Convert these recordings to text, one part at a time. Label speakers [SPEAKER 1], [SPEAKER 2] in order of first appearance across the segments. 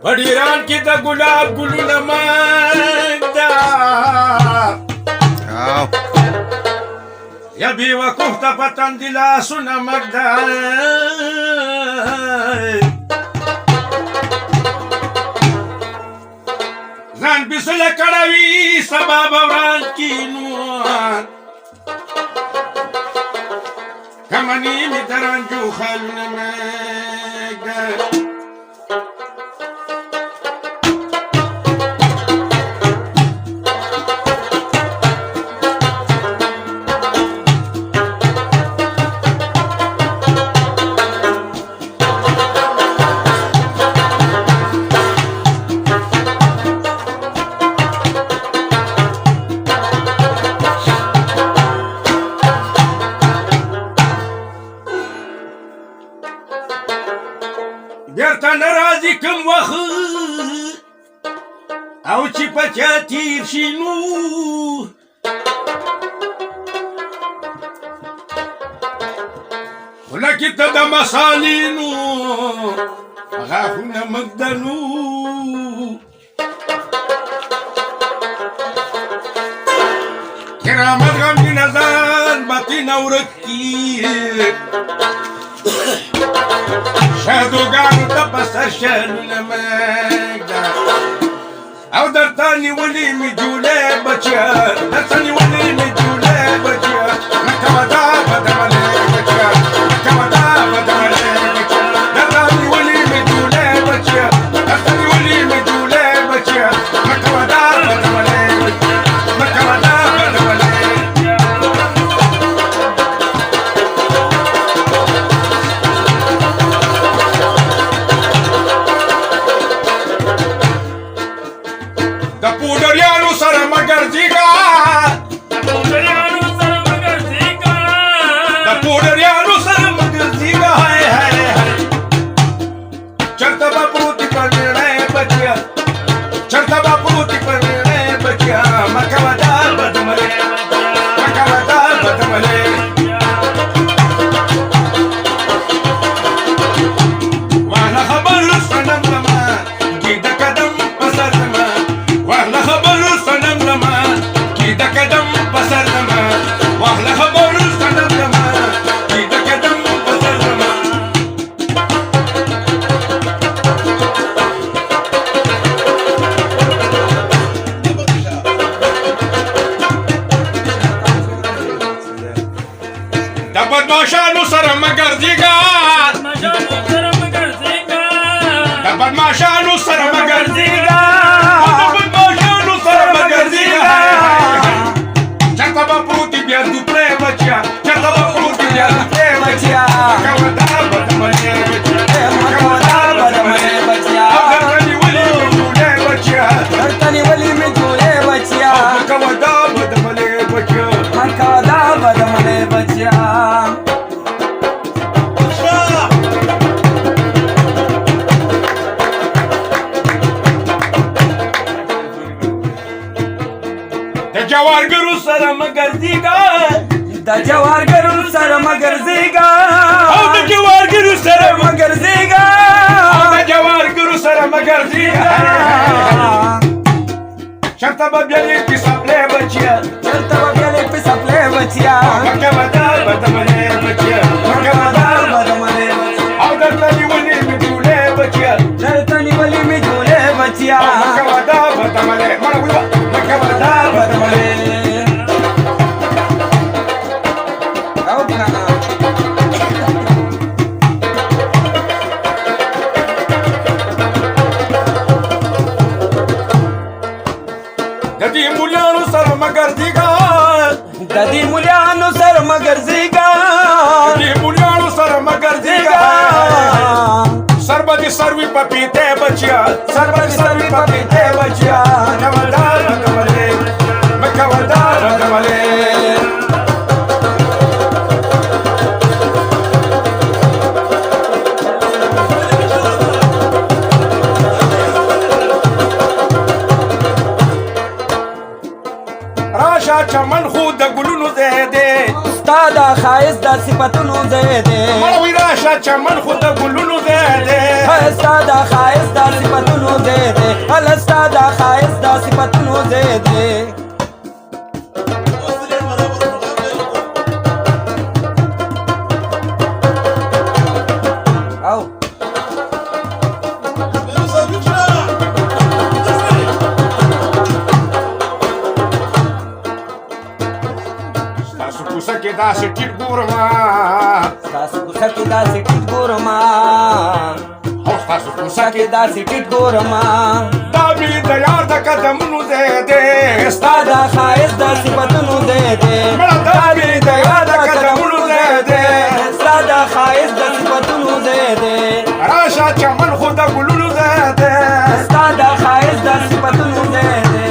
[SPEAKER 1] पडिरान की द गुलाब गुलून मागदा या बेवकूफ पतन दिला सुन मगदा रान बिसले कडावी सबा बवरान की नुआन कमनी मितरान जो खालून मागदा بیرته ناراضي کوم وخت او چې په چا تیر شي نو ولکې ته د مسالینو غاښونه مږدنو کرامت غمګینه ځان باطینه ورک کي شادوګانو ته په سر شنونه مږده او درته نیولې مې جولې بچیه درته نیولې مې جولې بچیه مه کوه دا بدعملې بچیه مه کوه دا بدعملې بچیه درته نیولې مې جولې بچیه درته نیولې مې جولې بچیه مه کوه دا بدعملې بچیه مه کوه دا بدعملې د پودریانو سره مگر ځیګا د پودریانو سره مگر ځیګا هاي هاي چرته با پروتي پرنه بچیا چرته با پروتي پرنه بچیا مکه دا بدمله مکه دا بدمله وانا خبر سنم لما گید قدم پسر لما وانا خبر سنم لما گید قدم پسر لما وانا خبر سنم لما گید قدم پسر لما د بدماشانو سره مگر ځیګا د بدماشانو سره مگر ځیګا د بدماشانو سره مگر ځیګا چرته به پروتي بیا دوپرې بچیا چرته به پروتي بیا دوپرې بچیا کوه دا بدملې بچیا کوه دا بدملې بچیا درته نیولې مې جولې بچیا
[SPEAKER 2] درته نیولې مې جولې بچیا
[SPEAKER 1] کوه دا بدملې بچیا
[SPEAKER 2] کوه دا بدملې بچیا
[SPEAKER 1] د جوارګرو سره مگر ځیګا
[SPEAKER 2] د جوارګرو سره مگر ځیګا
[SPEAKER 1] او د جوارګرو سره
[SPEAKER 2] مگر ځیګا
[SPEAKER 1] او د جوارګرو سره مگر ځیګا چرته به بیا دې پیسپلې بچیا
[SPEAKER 2] چرته به بیا دې پیسپلې بچیا
[SPEAKER 1] مکه ودا بدملې بچیا مکه ودا
[SPEAKER 2] بدملې
[SPEAKER 1] او درته نیولې مې جولې بچیا
[SPEAKER 2] درته نیولې مې جولې بچیا
[SPEAKER 1] مکه ودا بدملې مړه ویوا مکه ودا بدملې
[SPEAKER 2] او کنه
[SPEAKER 1] د دې مولیانو سره مگر ځیګا
[SPEAKER 2] د دې مولیانو سره مگر ځیګا
[SPEAKER 1] د دې مولیانو سره مگر ځیګا سر به دې سروي په پیته بچیا سر به دې سروي په پیته بچیا چمن خو د ګلونو ځای دی
[SPEAKER 2] ستا دا ښایست د صفتونو ځای دی
[SPEAKER 1] مړه وی راشه چمن خو د ګلونو ځای دی
[SPEAKER 2] ستا دا ښایست د صفتونو ځای دی هله ستا دا ښایست د صفتونو ځای دی
[SPEAKER 1] ستاسو کوڅه کې داسې ټیټ ګورمه
[SPEAKER 2] ستاسو کوڅه کې داسې ټیټ ګورمه
[SPEAKER 1] او ستاسو کوڅه کې
[SPEAKER 2] کې داسې ټیټ ګورمه
[SPEAKER 1] دا مې د یار د قدمونو ځای دی
[SPEAKER 2] ستا دا ښایست د صفتونو ځای دی
[SPEAKER 1] مړه دا مې د یار د قدمونو ځای دی
[SPEAKER 2] ستا دا ښایست د صفتونو ځای دی
[SPEAKER 1] راشه چمن خو د ګلونو ځای دی
[SPEAKER 2] ستا دا ښایست د صفتونو ځای دی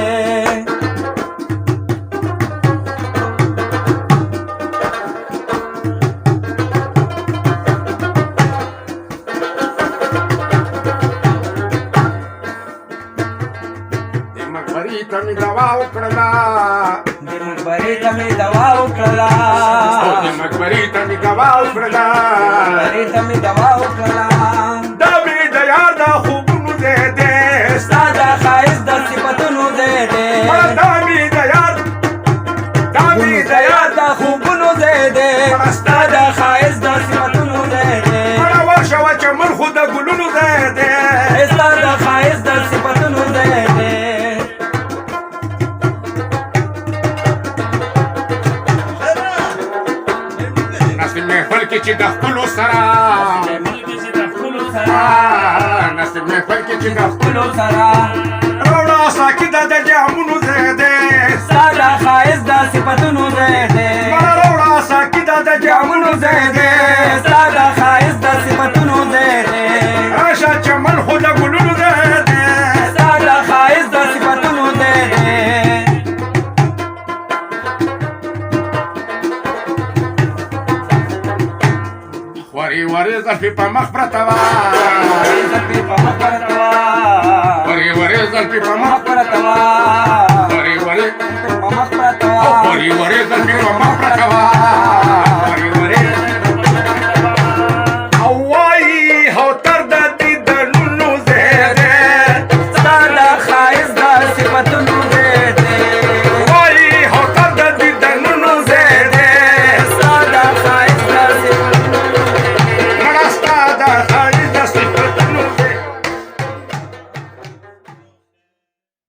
[SPEAKER 1] مقبرې ته مې دوا وکړله
[SPEAKER 2] د مقبرې ته مې دوا وکړله
[SPEAKER 1] مقبرې ته مې دوا وکړله
[SPEAKER 2] مقبرې ته مې دوا وکړله
[SPEAKER 1] دا مې د یار د خوبونو ځای دی
[SPEAKER 2] ستا دا ښایست د صفتونو ځای دی
[SPEAKER 1] دا مې د یار دا مې د یار
[SPEAKER 2] د خوبونو ځای دی ستا دا ښایست د صفتونو ځای دی
[SPEAKER 1] مړه ورشه وه چمن خو د ګلونو ځای دی
[SPEAKER 2] ستا دا ښایست د صفتونو ځای دی
[SPEAKER 1] نسل محفل کې چې د خپلو سره نسل محفل کې چې د
[SPEAKER 2] خپلو سره
[SPEAKER 1] راوړه ساکي د جامونو ځای دی
[SPEAKER 2] ستا دا ښایست د صفتونو ځای دی
[SPEAKER 1] مړه راوړه ساکي د جامونو ځای دی
[SPEAKER 2] ستا دا ښایست د صفتونو ځای دی
[SPEAKER 1] راشه چمن خو د ګلونو ځای دی
[SPEAKER 2] ستا دا ښایست د صفتونو ځای دی
[SPEAKER 1] ورې ورې زلفې په مخ پرته وه
[SPEAKER 2] زلفې په مخ پرته وه
[SPEAKER 1] ورې ورې زلفې په مخ
[SPEAKER 2] پرته وه